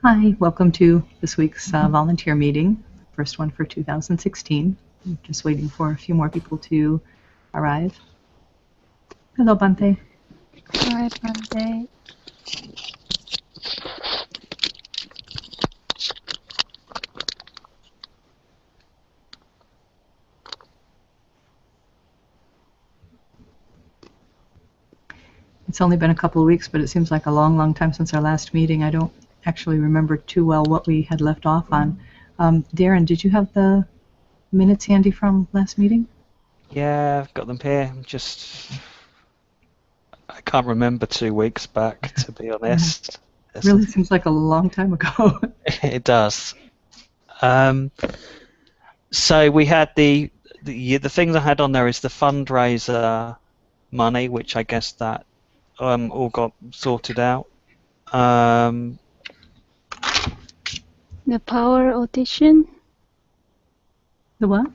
Hi, welcome to this week's volunteer meeting, first one for 2016. I'm just waiting for a few more people to arrive. Hello, Bante. Hi, Monday. It's only been a couple of weeks, but it seems like a long, long time since our last meeting. I don't actually remember too well what we had left off on. Darren, did you have the minutes handy from last meeting? Yeah, I've got them here. I can't remember 2 weeks back, to be honest. It really seems like a long time ago. It does. So we had the things I had on there is the fundraiser money, which I guess that all got sorted out. The power audition? The what?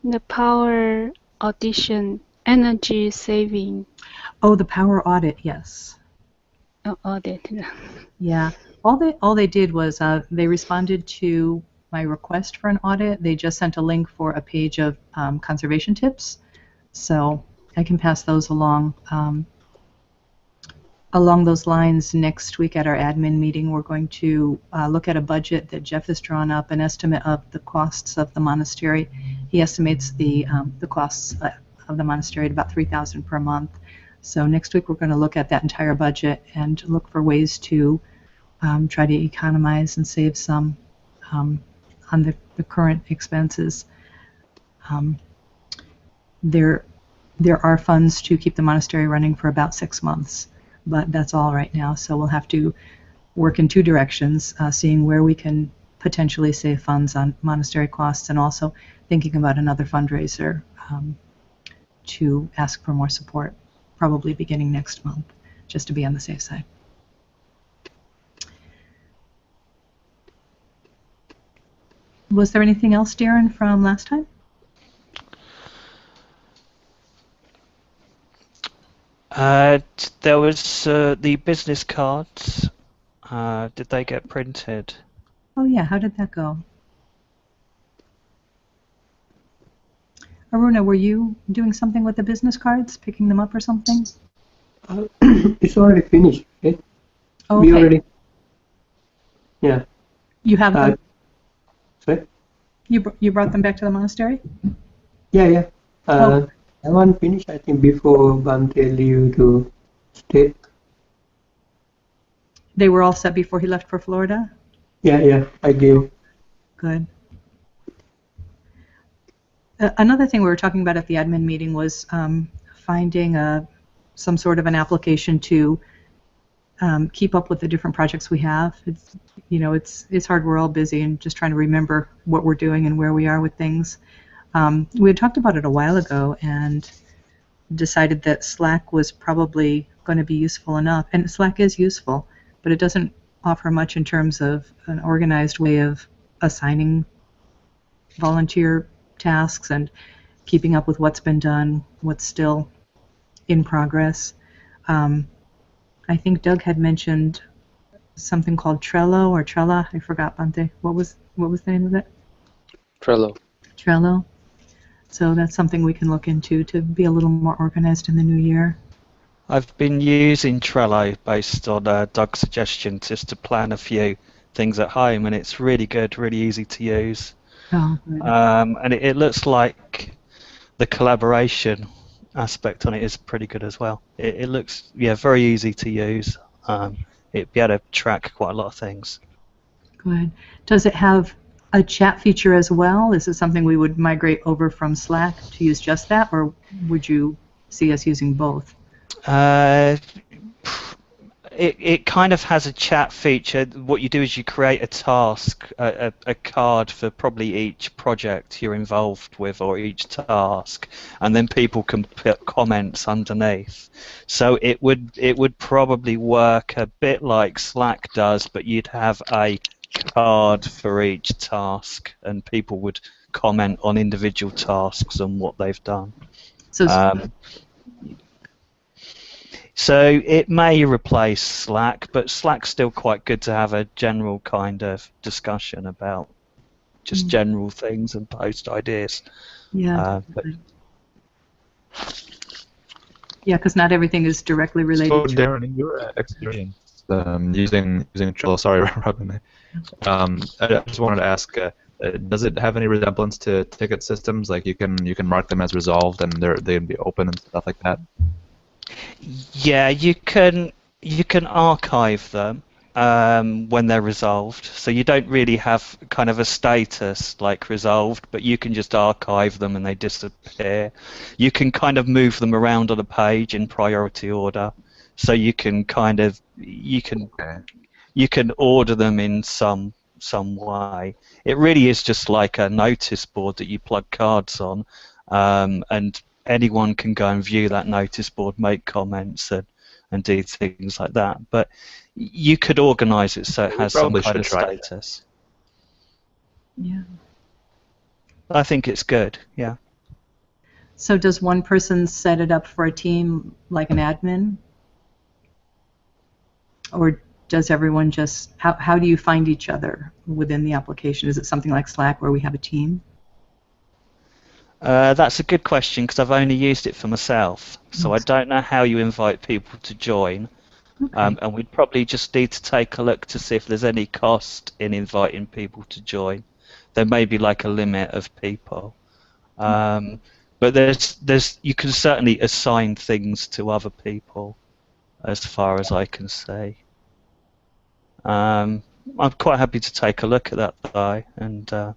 The power audition, energy saving Oh, the power audit, yes. audit. Yeah, all they did was they responded to my request for an audit. They just sent a link for a page of conservation tips, so I can pass those along. Along those lines, next week at our admin meeting, we're going to look at a budget that Jeff has drawn up, an estimate of the costs of the monastery. He estimates the costs of the monastery at about $3,000 per month. So next week we're going to look at that entire budget and look for ways to try to economize and save some on the current expenses. There are funds to keep the monastery running for about 6 months, but that's all right now. So we'll have to work in two directions, seeing where we can potentially save funds on monastery costs and also thinking about another fundraiser to ask for more support, probably beginning next month, just to be on the safe side. Was there anything else, Darren, from last time? There was the business cards. Did they get printed? Oh yeah, how did that go? Aruna, were you doing something with the business cards, picking them up or something? It's already finished, okay? Oh, We okay. already, yeah. You have them? Sorry? You brought them back to the monastery? Yeah. Oh. I want to finish, I think, before Bante leave to stay. They were all set before he left for Florida? Yeah, I gave. Good. Another thing we were talking about at the admin meeting was finding some sort of an application to keep up with the different projects we have. It's hard. We're all busy and just trying to remember what we're doing and where we are with things. We had talked about it a while ago and decided that Slack was probably going to be useful enough. And Slack is useful, but it doesn't offer much in terms of an organized way of assigning volunteer tasks and keeping up with what's been done, what's still in progress. I think Doug had mentioned something called Trello or Trella. I forgot, Bante. What was the name of it? Trello. So that's something we can look into to be a little more organized in the new year. I've been using Trello based on Doug's suggestion just to plan a few things at home, and it's really good, really easy to use. Oh, good. And it looks like the collaboration aspect on it is pretty good as well. It looks, very easy to use. It'd be able to track quite a lot of things. Good. Does it have a chat feature as well? Is it something we would migrate over from Slack to use just that, or would you see us using both? It kind of has a chat feature. What you do is you create a task, a card for probably each project you're involved with or each task, and then people can put comments underneath. So it would probably work a bit like Slack does, but you'd have a card for each task, and people would comment on individual tasks and what they've done. So So it may replace Slack, but Slack's still quite good to have a general kind of discussion about just general things and post ideas. Yeah. But Yeah, because not everything is directly related So to. Darren, in your experience using Trello, sorry, Robin, I just wanted to ask, does it have any resemblance to ticket systems? Like you can mark them as resolved and they'd be open and stuff like that. yeah, you can archive them when they're resolved. So you don't really have kind of a status like resolved, but you can just archive them and they disappear. You can kind of move them around on a page in priority order. So you can kind of you can order them in some way. It really is just like a notice board that you plug cards on, and anyone can go and view that notice board, make comments, and do things like that. But you could organise it so it has some kind of status. Yeah. I think it's good, yeah. So does one person set it up for a team like an admin? Or does everyone just, how do you find each other within the application? Is it something like Slack where we have a team? That's a good question because I've only used it for myself, so I don't know how you invite people to join. Okay. And we'd probably just need to take a look to see if there's any cost in inviting people to join. There may be like a limit of people, but there's you can certainly assign things to other people, as far as I can see. I'm quite happy to take a look at that though and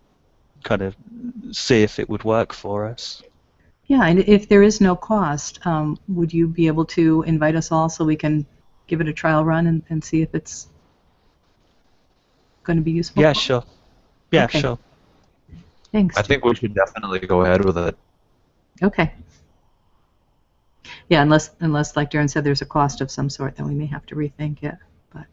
kind of see if it would work for us. Yeah, and if there is no cost, would you be able to invite us all so we can give it a trial run and see if it's going to be useful? Yeah, sure. Yeah, Okay. sure. Thanks. I think we should definitely go ahead with it. Okay. Yeah, unless like Darren said, there's a cost of some sort, then we may have to rethink it. But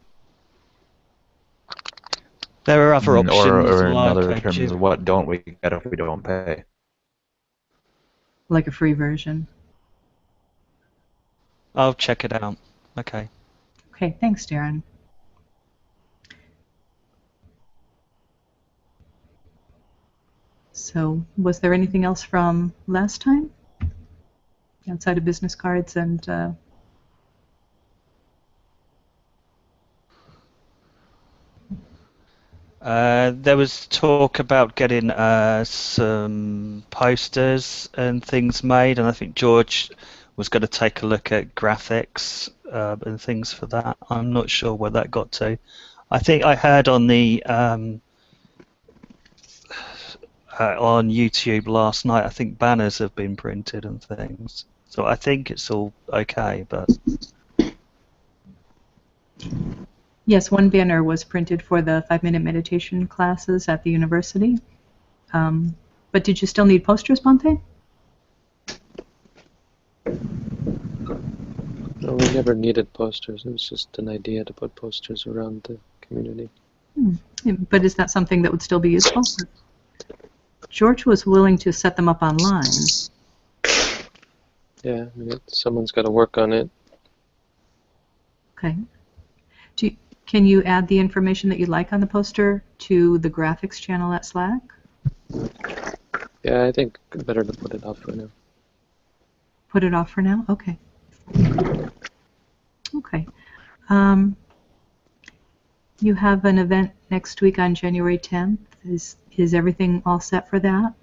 there are other options. Or in other terms, what don't we get if we don't pay? Like a free version. I'll check it out. Okay. Okay, thanks, Darren. So, was there anything else from last time? Outside of business cards and... There was talk about getting some posters and things made, and I think George was going to take a look at graphics and things for that. I'm not sure where that got to. I think I heard on the on YouTube last night, I think banners have been printed and things. So I think it's all okay, but... Yes, one banner was printed for the 5-minute meditation classes at the university. But did you still need posters, Bante? No, we never needed posters. It was just an idea to put posters around the community. But is that something that would still be useful? George was willing to set them up online. Yeah, I mean, someone's got to work on it. Okay. Can you add the information that you'd like on the poster to the graphics channel at Slack? Yeah, I think better to put it off for now. Put it off for now? Okay. Okay. You have an event next week on January 10th. Is everything all set for that?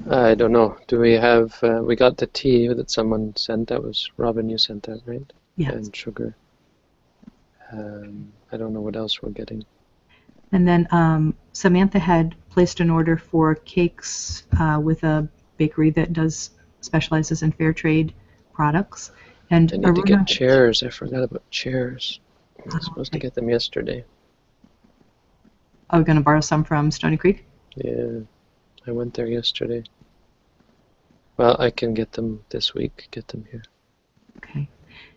I don't know. Do we have... we got the tea that someone sent. That was Robin, you sent that, right? Yes. And sugar. I don't know what else we're getting. And then Samantha had placed an order for cakes with a bakery that specializes in fair trade products. And I need to get chairs. I forgot about chairs. I was supposed to get them yesterday. Are we going to borrow some from Stony Creek? Yeah, I went there yesterday. Well, I can get them this week, get them here. Okay.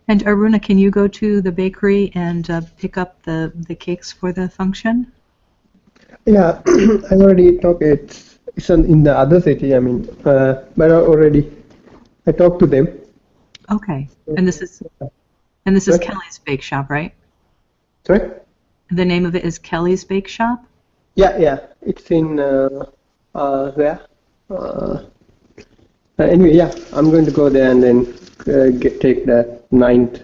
And Aruna, can you go to the bakery and pick up the cakes for the function? Yeah, I already took it. it's in the other city. I mean, but I talked to them. Okay. And this is Right. Kelly's Bake Shop, right? Sorry? The name of it is Kelly's Bake Shop? Yeah. It's in where? Anyway, yeah, I'm going to go there and then take the 9th.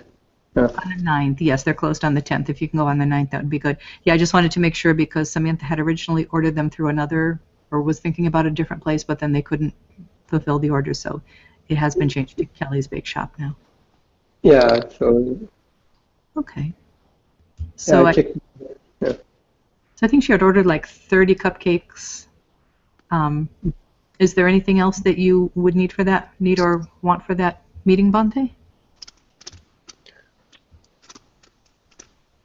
On the 9th. Yes, they're closed on the 10th. If you can go on the 9th, that would be good. Yeah, I just wanted to make sure because Samantha had originally ordered them through another, or was thinking about a different place, but then they couldn't fulfill the order, so it has been changed to Kelly's Bake Shop now. Yeah, so Okay. yeah, So I I checked. Yeah. So I think she had ordered like 30 cupcakes. Is there anything else that you would need or want for that meeting, Bante?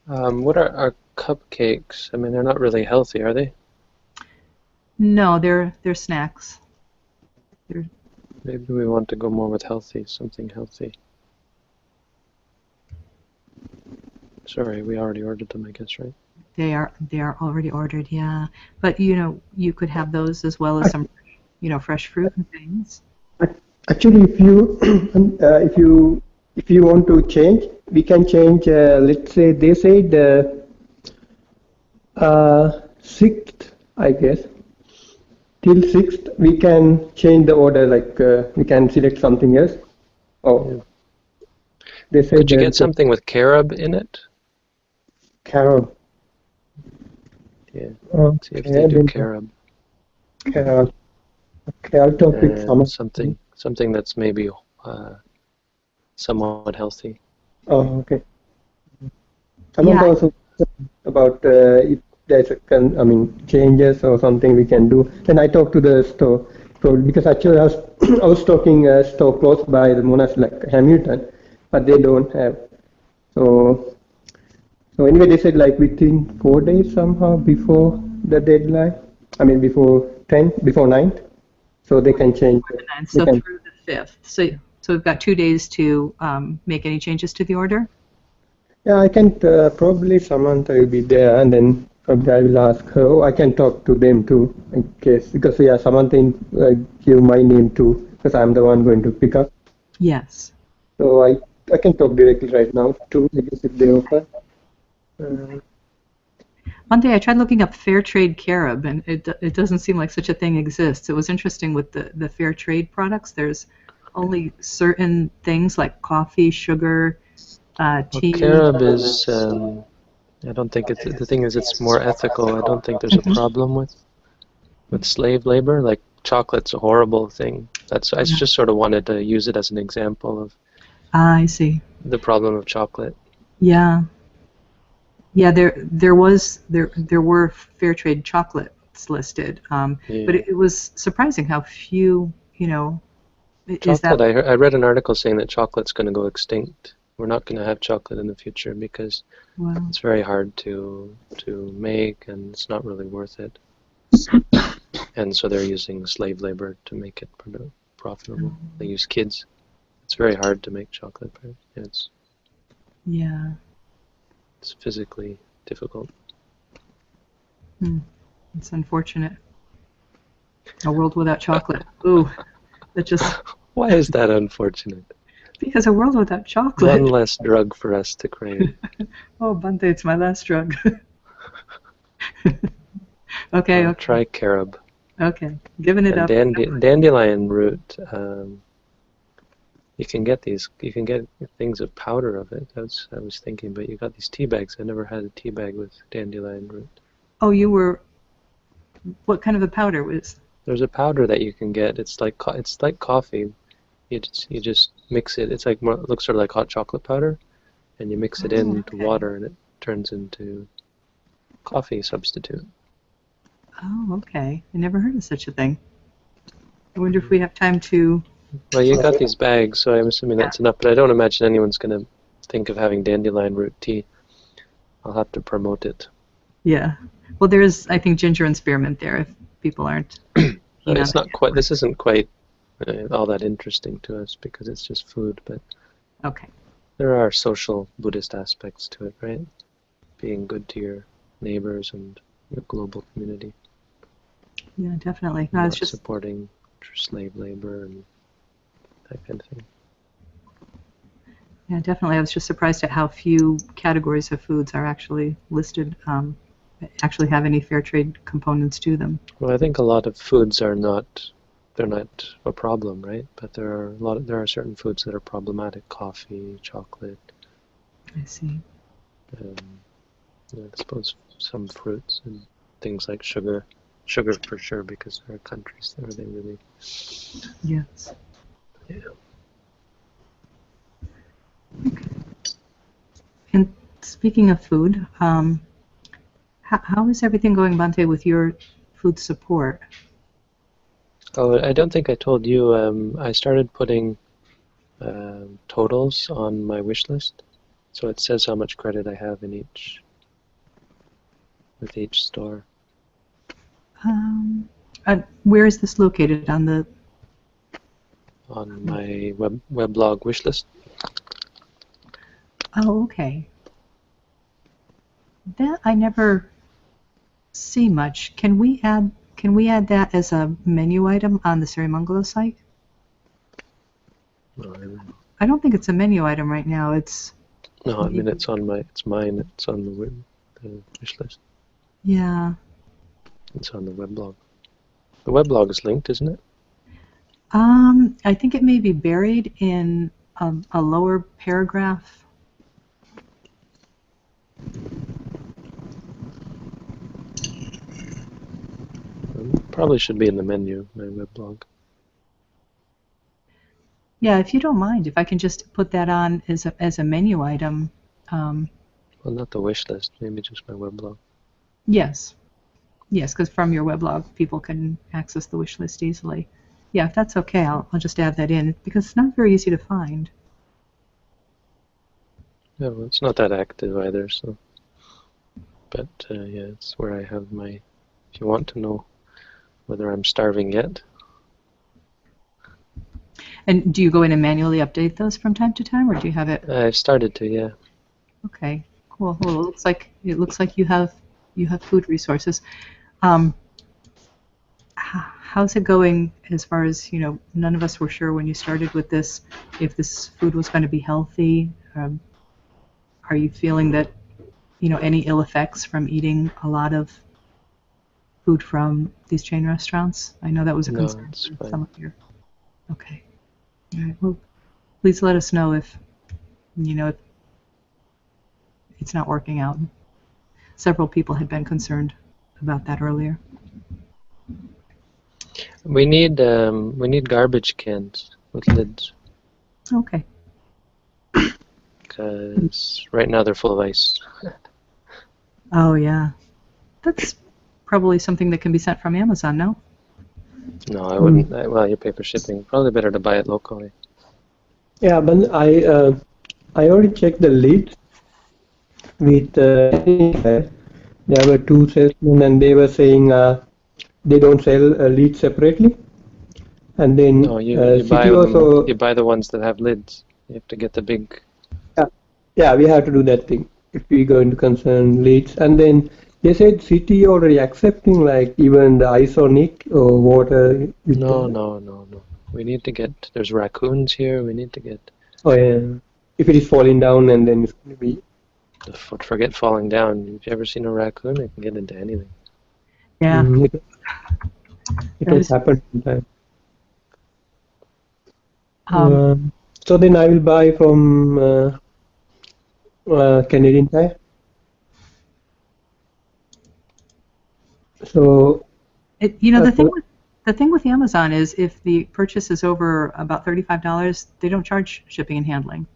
What are our cupcakes? I mean, they're not really healthy, are they? No, they're snacks. Maybe we want to go more with healthy, something healthy. Sorry, we already ordered them, I guess, right? They are already ordered, yeah. But you could have those as well as some fresh fruit and things. Actually, if you want to change, we can change. Let's say they said 6th, I guess. Till 6th, we can change the order. Like we can select something else. Oh, Yeah. they said Could you get something with carob in it? Carol. Yeah. Okay, See if they do carob. Carol. Okay, I'll talk with And someone. something that's maybe somewhat healthy. Oh, okay. Someone Yeah. also about if there's changes or something we can do. Then I talked to the store, so because actually I was talking store close by the monastery like Hamilton, but they don't have. So anyway, they said like within 4 days somehow before the deadline. I mean before 9th, so they can change. The 9th, They so can. through the 5th. So we've got 2 days to make any changes to the order. Yeah, I can probably Samantha will be there, and then probably I will ask her. Oh, I can talk to them too, in case because yeah, Samantha give my name too, because I'm the one going to pick up. Yes. So I can talk directly right now too, I guess if they offer. One day I tried looking up fair trade carob, and it doesn't seem like such a thing exists. It was interesting with the fair trade products. There's only certain things like coffee, sugar, tea. Carob is, I don't think it's, the thing is it's more ethical. I don't think there's a problem with slave labor. Like chocolate's a horrible thing. I just sort of wanted to use it as an example of I see. the problem of chocolate. Yeah. Yeah, there were fair trade chocolates listed, Yeah. but it was surprising how few, is that. Chocolate, I read an article saying that chocolate's going to go extinct. We're not going to have chocolate in the future because Wow. it's very hard to make and it's not really worth it. And so they're using slave labor to make it profitable. They use kids. It's very hard to make chocolate. Yeah. It's physically difficult. It's unfortunate. A world without chocolate. Ooh, that just. Why is that unfortunate? Because a world without chocolate. One less drug for us to crave. Oh, Bante, it's my last drug. Okay. Try carob. Okay, giving it And up. dandelion root. You can get things of powder of it. I was thinking, but you got these tea bags. I never had a tea bag with dandelion root. Oh, what kind of a powder was? There's a powder that you can get. It's like coffee. You just mix it. It's like it looks sort of like hot chocolate powder, and you mix it into water, and it turns into coffee substitute. Oh, okay. I never heard of such a thing. I wonder if we have time to. Well, you got these bags, so I'm assuming that's enough. But I don't imagine anyone's going to think of having dandelion root tea. I'll have to promote it. Yeah. Well, there's, I think, ginger and spearmint there if people aren't. It's not quite. This isn't quite all that interesting to us because it's just food. But Okay. there are social Buddhist aspects to it, right? Being good to your neighbors and your global community. Yeah, definitely. No, it's not just supporting slave labor and that kind of thing. yeah, definitely. I was just surprised at how few categories of foods are actually listed, actually have any fair trade components to them. Well, I think a lot of foods are not, they're not a problem, right? But there are certain foods that are problematic: coffee, chocolate, I see. I suppose some fruits and things like sugar. Sugar for sure, because there are countries where they really, Yes. yeah. And speaking of food, how is everything going, Bante, with your food support? Oh, I don't think I told you. I started putting totals on my wish list, so it says how much credit I have in with each store. Where is this located on the? On my weblog wish list. Oh, okay. That I never see much. Can we add that as a menu item on the Sirimangalo site? I don't think it's a menu item right now. It's No, I mean it's mine. It's on the wish list. yeah. It's on the weblog. The weblog is linked, isn't it? I think it may be buried in a lower paragraph. Probably should be in the menu, my weblog. Yeah, if you don't mind, if I can just put that on as a menu item. Well, not the wish list, maybe just my weblog. Yes. Yes, because from your weblog, people can access the wish list easily. Yeah, if that's okay, I'll just add that in, because it's not very easy to find. Yeah, well, it's not that active either, so. But yeah, it's where I have my. If you want to know whether I'm starving yet. And do you go in and manually update those from time to time, or do you have it? I've started to, yeah. Okay, cool. Well, it looks like you have food resources. How's it going as far as, none of us were sure when you started with this if this food was going to be healthy. Are you feeling that, any ill effects from eating a lot of food from these chain restaurants? I know that was a concern it's for fine. some of your. Okay. All right. Well, please let us know if it's not working out. Several people had been concerned about that earlier. We need garbage cans with lids. Okay. Because right now they're full of ice. Oh yeah, that's probably something that can be sent from Amazon. No. No, I wouldn't. Well, you pay for shipping. Probably better to buy it locally. Yeah, but I already checked the lid with there were two salesmen and they were saying they don't sell leads separately. And then No, you buy City also. you buy the ones that have lids. You have to get the big. Yeah, we have to do that thing if we go into concern leads. And then they said City already accepting like even the isonic or water. No. We need to get. There's raccoons here. We need to get. Oh yeah. If it is falling down and then it's going to be. Forget falling down. Have you ever seen a raccoon? It can get into anything. Yeah. It has happened sometimes. Um, So then I will buy from Canadian Tire. So the thing with Amazon is if the purchase is over about $35, they don't charge shipping and handling.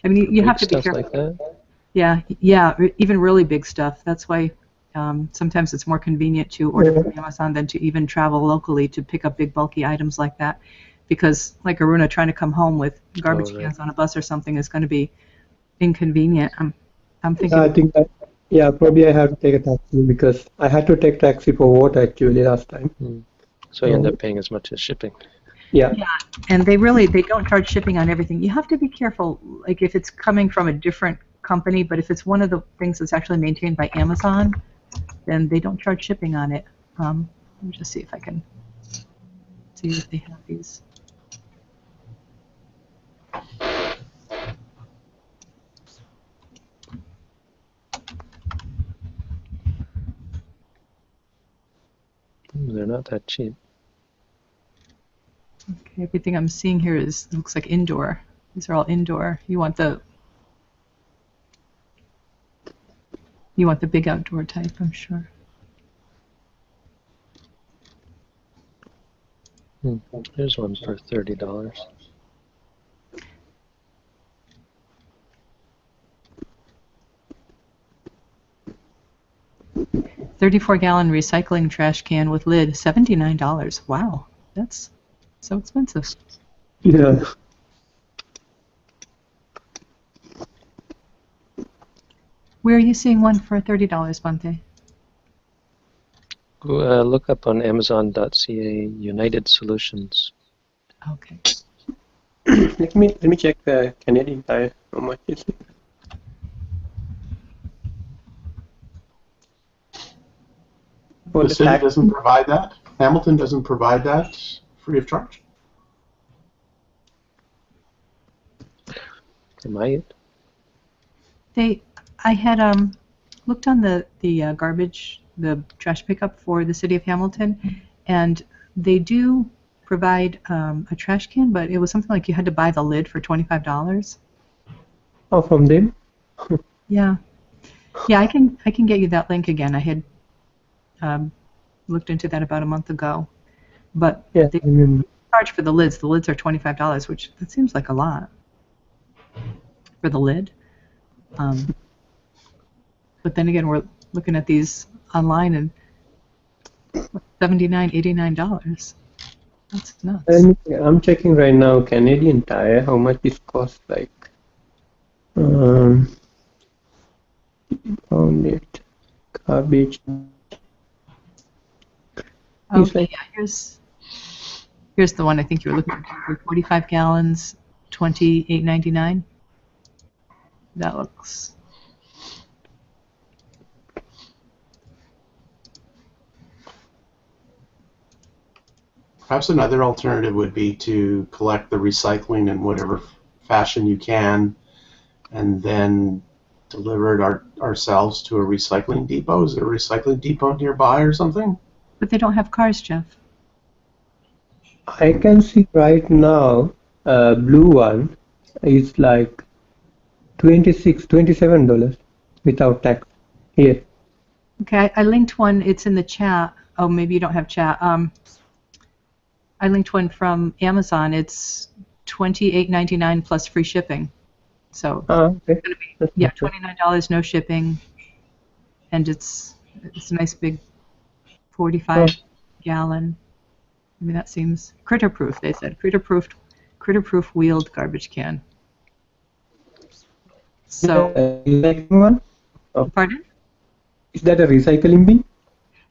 I mean, you have to be Stuff careful. like that. Yeah, even really big stuff. That's why sometimes it's more convenient to order from Amazon than to even travel locally to pick up big bulky items like that. Because like Aruna trying to come home with garbage cans on a bus or something is going to be inconvenient. I'm thinking. I think that, probably I have to take a taxi because I had to take taxi for water actually last time. So you end up paying as much as shipping. Yeah. And they don't charge shipping on everything. You have to be careful, like if it's coming from a different company, but if it's one of the things that's actually maintained by Amazon, then they don't charge shipping on it. Let me just see if I can see if they have these. They're not that cheap. Okay, everything I'm seeing here looks like indoor. These are all indoor. You want the big outdoor type, I'm sure. Here's one for $30. $34-gallon recycling trash can with lid, $79. Wow, that's so expensive. Yeah. Where are you seeing one for $30, Bante? Look up on Amazon.ca United Solutions. Okay. Let me check the Canadian Tire. How much is it? For The the city tax? doesn't provide that? Hamilton doesn't provide that free of charge? Am I it? I had looked on the garbage, the trash pickup for the city of Hamilton, and they do provide a trash can, but it was something like you had to buy the lid for $25. Oh, from them? Yeah, yeah, I can get you that link again. I had looked into that about a month ago, but Yeah, they I remember. charge for the lids. The lids are $25, which that seems like a lot for the lid. But then again, we're looking at these online and $79, $89. That's nuts. I'm checking right now Canadian Tire. How much it costs? Like, found it. Garbage. It's Okay, like yeah, here's the one I think you were looking for. 45 gallons, $28.99. That looks. Perhaps another alternative would be to collect the recycling in whatever fashion you can and then deliver it ourselves to a recycling depot. Is there a recycling depot nearby or something? But they don't have cars, Jeff. I can see right now, blue one is like $27 without tax. Here. Okay, I linked one. It's in the chat. Oh, maybe you don't have chat. I linked one from Amazon. It's $28.99 plus free shipping. So Okay. it's gonna be $29 no shipping, and it's a nice big 45 gallon. I mean, that seems critter proof. They said critter proof wheeled garbage can. So, Recycling one? pardon? Is that a recycling bin?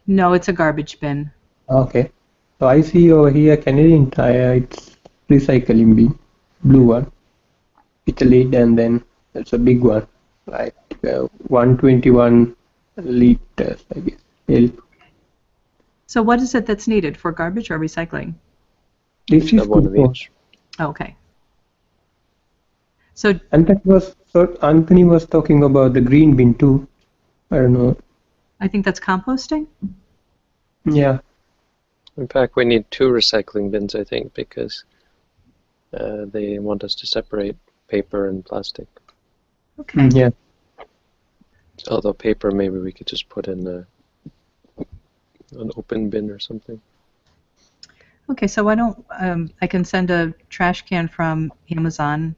No, it's a garbage bin. Okay. So I see over here Canadian Tire, it's recycling bin, blue one, with a lid, and then it's a big one, like 121 liters, I guess. L. So what is it that's needed for garbage or recycling? This is Have one good of for. each. Okay. So And that was so Anthony was talking about the green bin too. I don't know. I think that's composting. Yeah. In fact, we need 2 recycling bins, I think, because they want us to separate paper and plastic. Okay. Yeah. Although paper, maybe we could just put in an open bin or something. Okay. So why don't I can send a trash can from Amazon.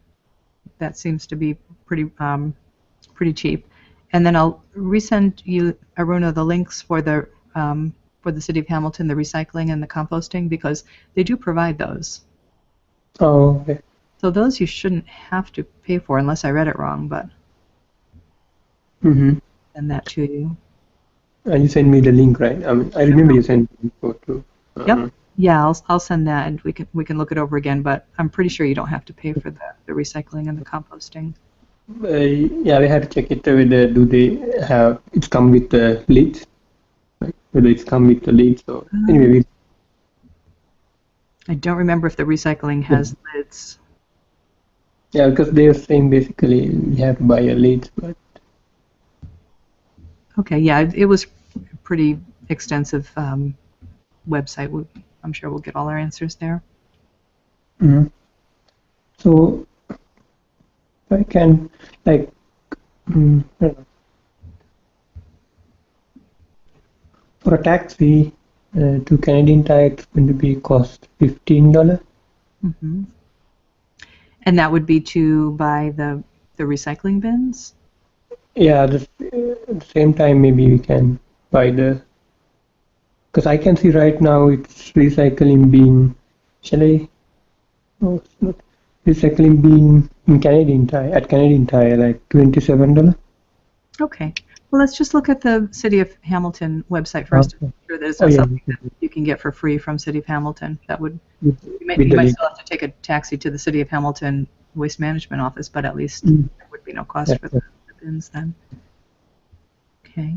That seems to be pretty cheap, and then I'll resend you, Aruna, the links for the city of Hamilton, the recycling and the composting, because they do provide those. Oh, okay. So those you shouldn't have to pay for unless I read it wrong, but Mm-hmm. send that to you. And you sent me the link, right? I mean, I remember you sent me the info too. Yep. Yeah, I'll send that, and we can look it over again. But I'm pretty sure you don't have to pay for the recycling and the composting. Yeah, we had to check it whether do they have it come with the lid. like whether it's come with the lids or anyway. I don't remember if the recycling has lids. Yeah, because they were saying basically you have to buy a lid, but Okay, yeah, it was a pretty extensive website. I'm sure we'll get all our answers there. so I can like I don't know. For a taxi to Canadian Tire, it's going to be cost $15. Hmm. And that would be to buy the recycling bins? Yeah, at the same time maybe we can buy the, because I can see right now it's recycling bin. Shall I? Oh, it's not. Recycling bin in Canadian Tire at Canadian Tire like $27. Okay. Well, let's just look at the City of Hamilton website first to Okay. make sure that it's Oh not yeah, something that you can get for free from City of Hamilton. That would with, you might, with you the might link. still have to take a taxi to the City of Hamilton Waste Management Office, but at least Mm. there would be no cost Yeah, for yeah. the bins then. Okay.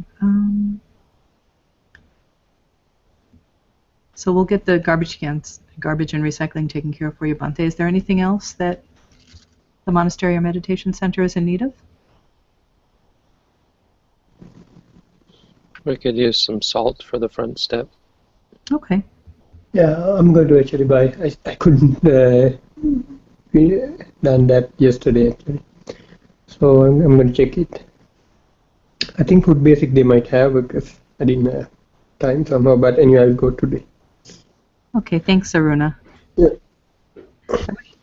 So we'll get the garbage and recycling taken care of for you, Bante. Is there anything else that the monastery or meditation center is in need of? We could use some salt for the front step. Okay. Yeah, I'm going to actually buy. I couldn't done that yesterday actually, so I'm going to check it. I think Food Basic they might have because I didn't have time somehow. But anyway, I'll go today. Okay. Thanks, Aruna. Yeah.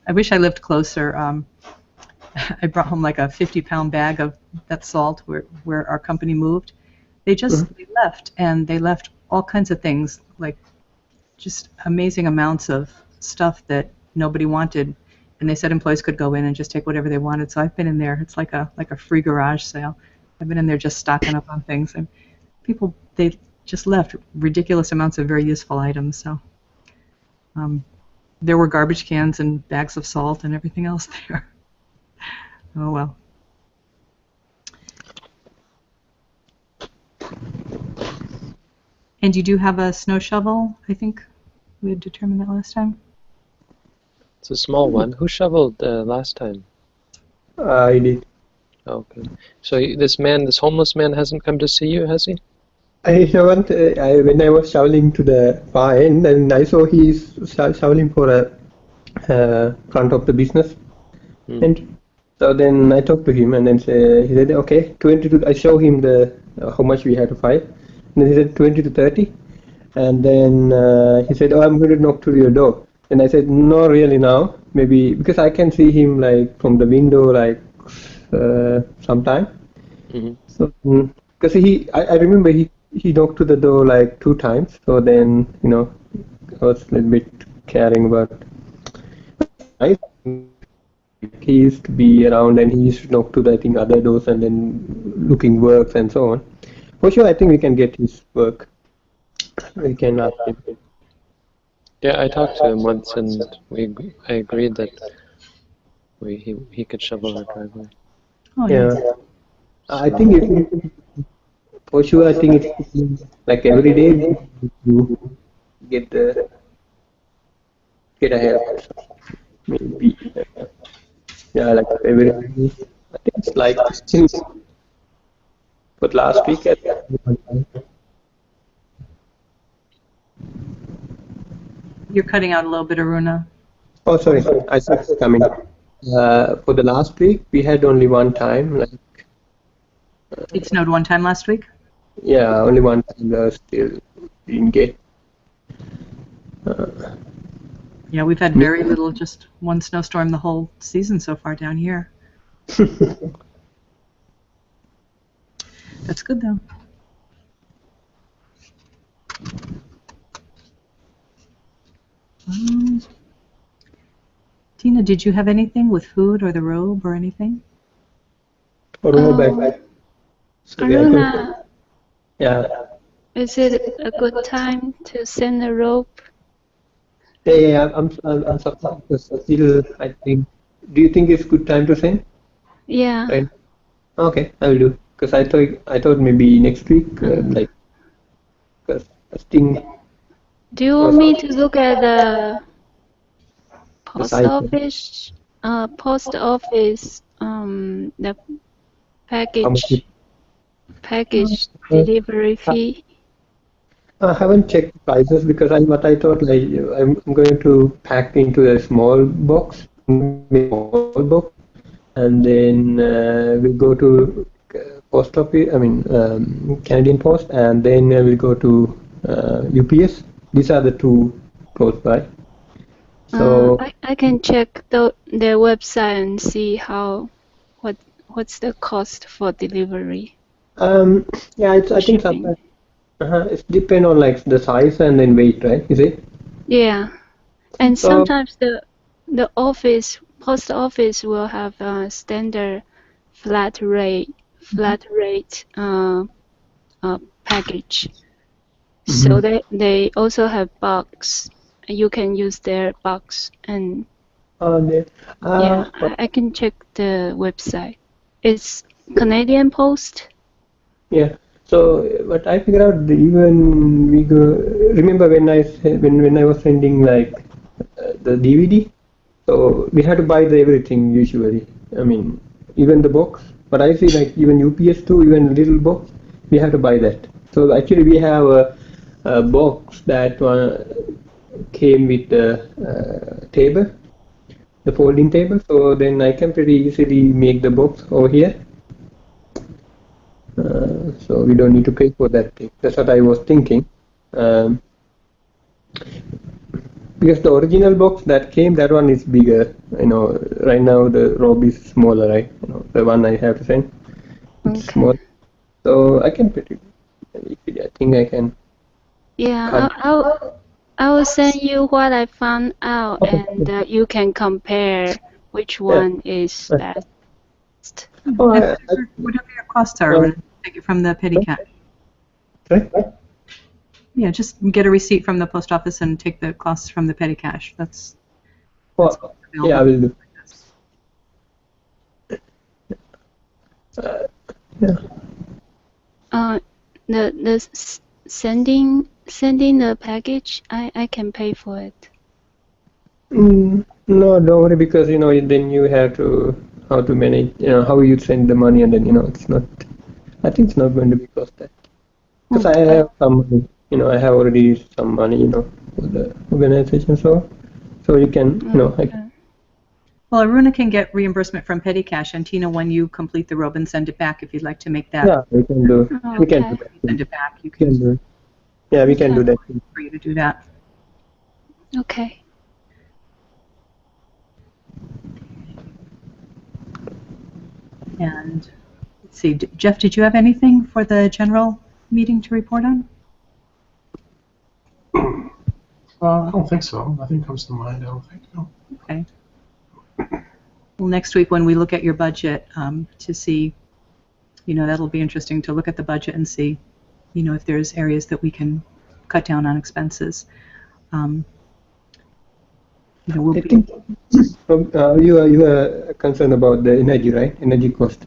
I wish I lived closer. I brought home like a 50-pound bag of that salt where our company moved. They just they left, and they left all kinds of things, like just amazing amounts of stuff that nobody wanted. And they said employees could go in and just take whatever they wanted. So I've been in there. It's like a free garage sale. I've been in there just stocking up on things. And people, they just left ridiculous amounts of very useful items. So there were garbage cans and bags of salt and everything else there. Oh, well. And you do have a snow shovel, I think we had determined that last time. It's a small one. Who shoveled last time? I did. Okay. So this homeless man hasn't come to see you, has he? I haven't. When I was shoveling to the far end, and I saw he's shoveling for a front of the business, and so then I talked to him, and then he said, okay, 22. I show him the how much we had to fight, and then he said 20 to 30, and then he said, oh, I'm going to knock to your door, and I said, no, really now, maybe because I can see him like from the window, like sometime. So because I remember he knocked to the door like 2 times, so then I was a little bit caring about. He used to be around and he used to knock to the, I think, other doors and then looking works and so on. For sure, I think we can get his work. We can ask him. Yeah, I talked to him once, and I agreed that he could shovel our driveway. Oh, Yeah, nice. I think for sure. I think it's like every day you get a help. Maybe yeah, like every day. I think it's like since but last week at You're cutting out a little bit, Aruna. oh sorry, I saw it's coming. For the last week we had only one time, like It snowed one time last week? yeah, only one time still didn't get. Yeah, we've had very little, just one snowstorm the whole season so far down here. That's good, though. Tina, did you have anything with food or the robe or anything? Aruna, Aruna, yeah. is it a good time to send a rope? Yeah, I'm surprised because still I think. Do you think it's good time to send? Yeah. Right. Okay, I will do. Because I thought maybe next week, like Because I think Do you want me to look at the post site. office? Post office. The How much package Uh, delivery fee. I haven't checked prices because what I thought, like I'm going to pack into a small box, and then we'll go to post office. I mean Canadian Post, and then we'll go to UPS. These are the two close by. So I can check their website and see what's the cost for delivery. yeah, I think Shipping. sometimes it depends on like the size and then weight, right? Is it? Yeah, and So sometimes the post office will have a standard flat rate package. So they also have box. You can use their box, and they, yeah, but I can check the website. It's Canadian Post. yeah. So, but I figured out even we go. Remember when I was sending like the DVD? So we had to buy the everything usually. I mean, even the box. But I see like even UPS too, even little box, we have to buy that. So actually we have a box that came with the table, the folding table. So then I can pretty easily make the box over here. So we don't need to pay for that thing. That's what I was thinking. Um, because the original box that came, that one is bigger. You know, right now the robe is smaller, right? You know, the one I have to send, it's Okay. small. So I can pretty. I think I can Yeah, cut. I will send you what I found out, Okay. and you can compare which Yeah. one is best. Oh, And whatever your costs are, uh, take it from the petty cash. sorry? Yeah, just get a receipt from the post office and take the costs from the petty cash. That's Oh, yeah, I available. will do. Yeah. Sending the package, I can pay for it. No, don't worry because then you have to how to manage how you send the money and then it's not. I think it's not going to be cost that because I Okay. have some money. I have already some money. For the organization, so you can Well, Aruna can get reimbursement from petty cash, and Tina, when you complete the robe and send it back, if you'd like to make that, yeah, we can do. We can do Okay. that. send it back, you We can can do. Yeah, we can Okay. do that. for you to do that. Okay. And let's see, Jeff, did you have anything for the general meeting to report on? I don't think so. Nothing comes to mind. I don't think. No. Okay. Well, next week when we look at your budget to see, that'll be interesting to look at the budget and see, if there's areas that we can cut down on expenses. We'll I think you are concerned about the energy, right? Energy cost.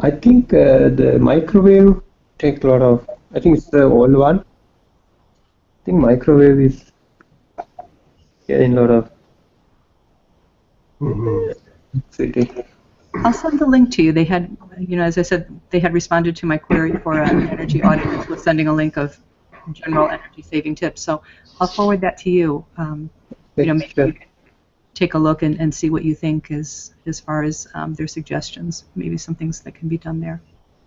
I think the microwave takes a lot of. I think it's the old one. I think microwave is getting a lot of city. I'll send the link to you. They had, as I said, they had responded to my query for an energy audit with sending a link of general energy saving tips. So I'll forward that to you. Maybe you can take a look and see what you think as far as their suggestions. Maybe some things that can be done there.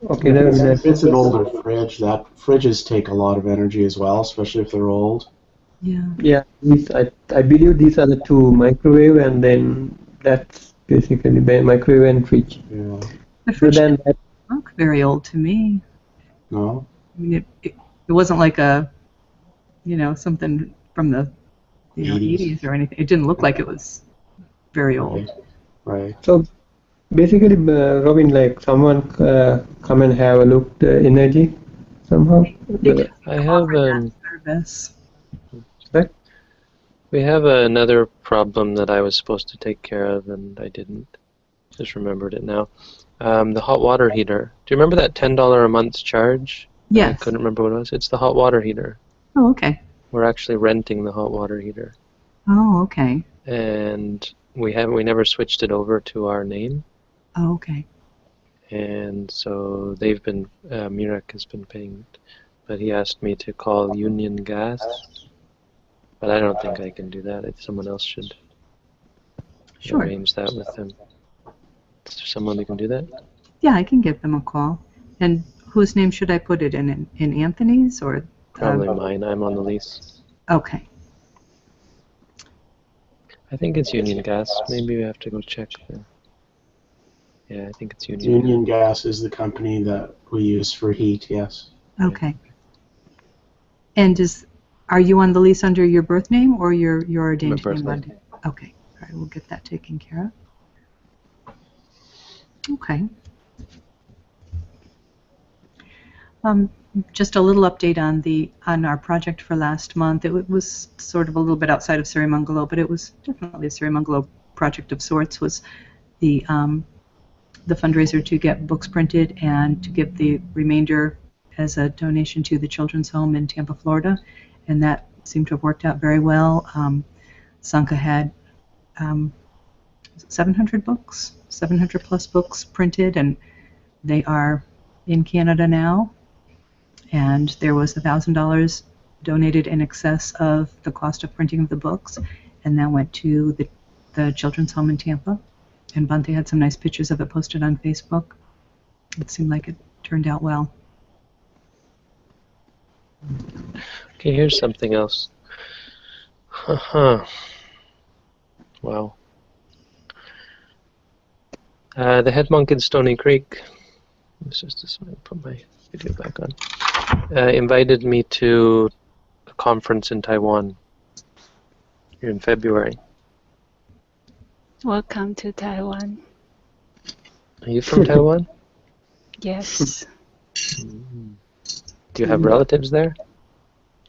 Okay, If it's an older fridge, that fridges take a lot of energy as well, especially if they're old. Yeah. I believe these are the two microwave, and then that's basically microwave and fridge. Yeah. The fridge then didn't look very old to me. No. I mean, it wasn't like a, something from the 80s or anything. It didn't look like it was very old. Right. So basically, Robin, like someone come and have a look the energy somehow. I have service. Right? We have another problem that I was supposed to take care of and I didn't. Just remembered it now. The hot water heater. Do you remember that $10 a month charge Yes. I couldn't remember what it was. It's the hot water heater. Oh, okay. We're actually renting the hot water heater. Oh, okay. And we never switched it over to our name. Oh, okay. And so they've been, Mirek has been paying it. But he asked me to call Union Gas. But I don't think I can do that. Someone else should arrange that with them. Is there someone who can do that? Yeah, I can give them a call. And whose name should I put it in? In Anthony's or? Probably mine. I'm on the lease. Okay. I think it's Union Gas. Maybe we have to go check. Yeah, I think it's Union. Union Gas is the company that we use for heat, yes. Okay. And are you on the lease under your birth name or your ordained birth name? name. Okay. All right, we'll get that taken care of. Okay. Just a little update on our project for last month. It was sort of a little bit outside of Sirimangalo, but it was definitely a Sirimangalo project of sorts. Was the fundraiser to get books printed and to give the remainder as a donation to the children's home in Tampa, Florida, and that seemed to have worked out very well. Sanka had 700 books, 700 plus books printed, and they are in Canada now. And there was $1,000 donated in excess of the cost of printing of the books, and that went to the children's home in Tampa. And Bante had some nice pictures of it posted on Facebook. It seemed like it turned out well. Okay, here's something else. Wow. The head monk in Stony Creek, let's just put my video back on, invited me to a conference in Taiwan in February. Welcome to Taiwan. Are you from Taiwan? Yes. Do you have relatives there?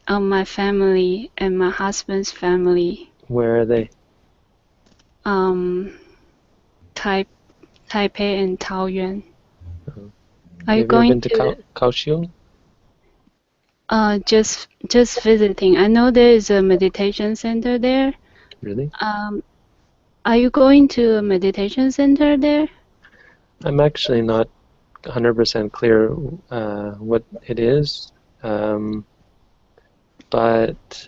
My family and my husband's family. Where are they? Taipei and Taoyuan. Are Have you going been to Kaohsiung? Just visiting. I know there is a meditation center there. Really? Are you going to a meditation center there? I'm actually not 100% clear what it is, but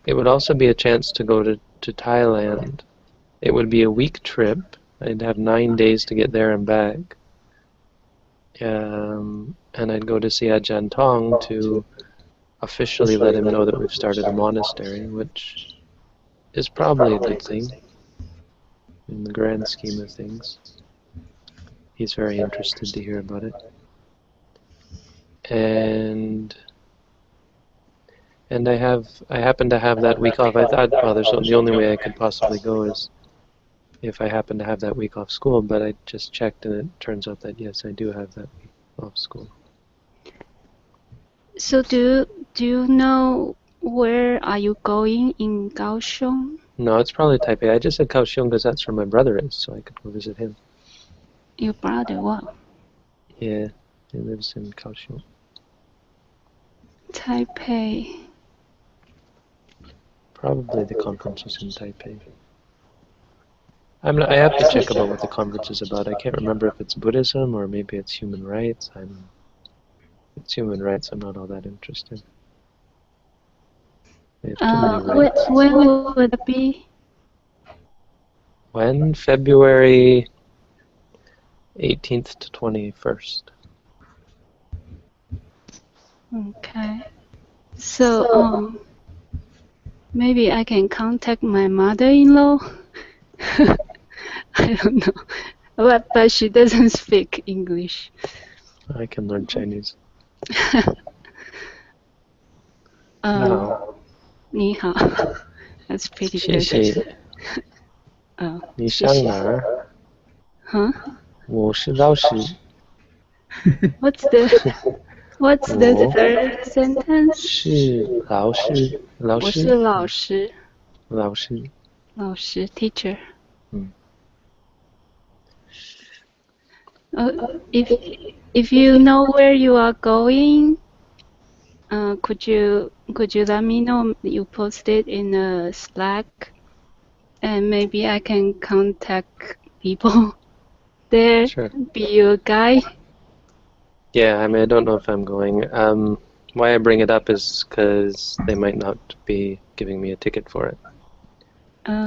it would also be a chance to go to Thailand. It would be a week trip. I'd have 9 days to get there and back. And I'd go to see Ajahn Tong to officially let him know that we've started a monastery, which is probably a good thing in the grand scheme of things. He's very interested to hear about it. And I happen to have that week off. I thought, well, the only way I could possibly go is if I happen to have that week off school, but I just checked and it turns out that yes, I do have that week off school. So do you know where are you going in Kaohsiung? No, it's probably Taipei. I just said Kaohsiung because that's where my brother is, so I could go visit him. Your brother, what? Yeah, he lives in Kaohsiung. Taipei. Probably the conference is in Taipei. I have to check about what the conference is about. I can't remember if it's Buddhism or maybe it's human rights. It's human rights. I'm not all that interested. They have too many rights. When would it be? When? February 18th to 21st. Okay. So, maybe I can contact my mother-in-law. I don't know, but she doesn't speak English. I can learn Chinese. 你好 That's pretty 谢 good. 谢。你上哪儿？ Huh? 我是老师。 What's the third sentence? 是老师。老我是师。老师。老师。老师 teacher. If you know where you are going, could you let me know? You post it in a Slack, and maybe I can contact people there, Sure. be your guide. Yeah, I mean, I don't know if I'm going. Why I bring it up is because they might not be giving me a ticket for it.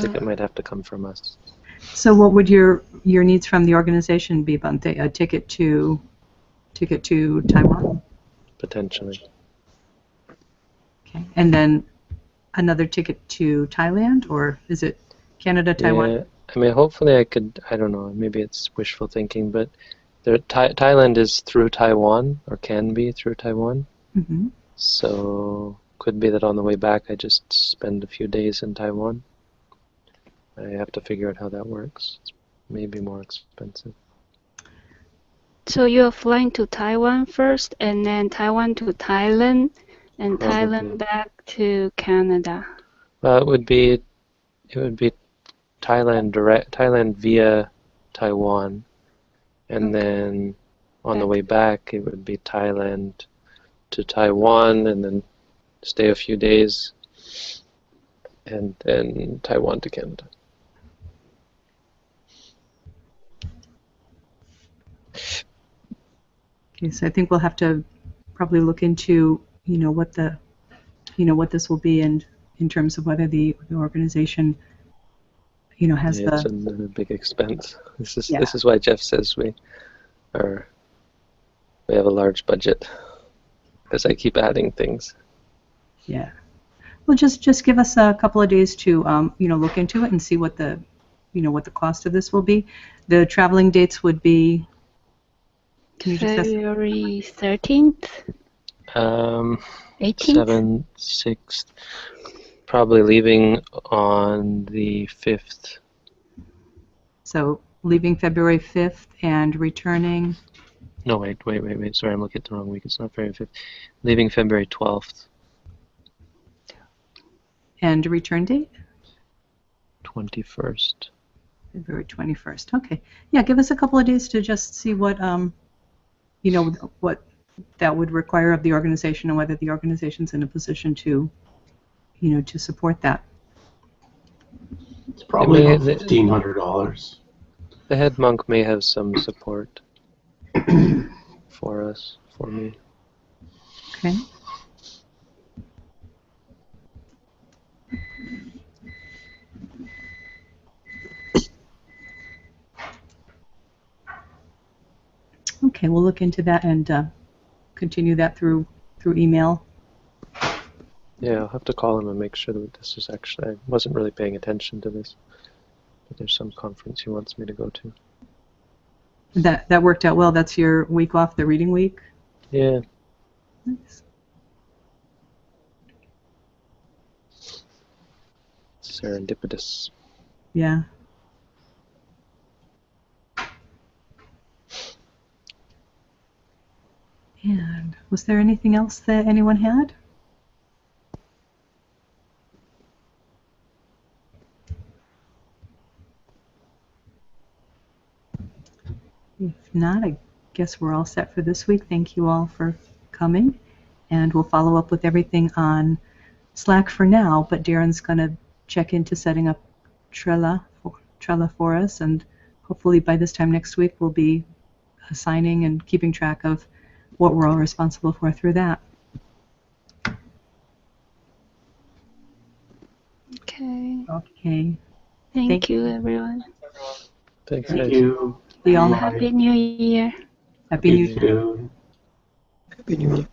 Ticket might have to come from us. So what would your needs from the organization be, Bante? A ticket to Taiwan? Potentially. Okay. And then another ticket to Thailand, or is it Canada, Taiwan? Yeah, I mean, hopefully I could, I don't know, maybe it's wishful thinking, but Thailand is through Taiwan, or can be through Taiwan. Mm-hmm. So could be that on the way back I just spend a few days in Taiwan. I have to figure out how that works. It's maybe more expensive. So you're flying to Taiwan first, and then Taiwan to Thailand, and Probably. Thailand back to Canada. It would be Thailand via Taiwan, and then on the way back it would be Thailand to Taiwan, and then stay a few days, and then Taiwan to Canada. Okay, so I think we'll have to probably look into, what this will be, and in terms of whether the organization, has Yeah, it's the. a big expense. This Yeah. is why Jeff says we have a large budget, because I keep adding things. Yeah. Well, just give us a couple of days to, look into it and see what the cost of this will be. The traveling dates would be. Can you just ask? February 13th, 18th? 7th, 6th, probably leaving on the 5th. So leaving February 5th and returning. No, wait. Sorry, I'm looking at the wrong week. It's not February 5th. Leaving February 12th. And return date? 21st. February 21st. Okay. Yeah, give us a couple of days to just see what, what that would require of the organization, and whether the organization's in a position to, to support that. It's probably May- about $1,500. The head monk may have some support for me. Okay. Okay, we'll look into that and continue that through email. Yeah, I'll have to call him and make sure that this is actually, I wasn't really paying attention to this, but there's some conference he wants me to go to. That worked out well. That's your week off, the reading week? Yeah. Nice. Serendipitous. Yeah. And was there anything else that anyone had? If not, I guess we're all set for this week. Thank you all for coming, and we'll follow up with everything on Slack for now, but Darren's going to check into setting up Trello for us, and hopefully by this time next week we'll be assigning and keeping track of what we're all responsible for through that. Okay. Okay. Thank you, everyone. Thanks, Thank guys. you. See you all. Happy New Year. Happy New You Year. too. Happy New Year.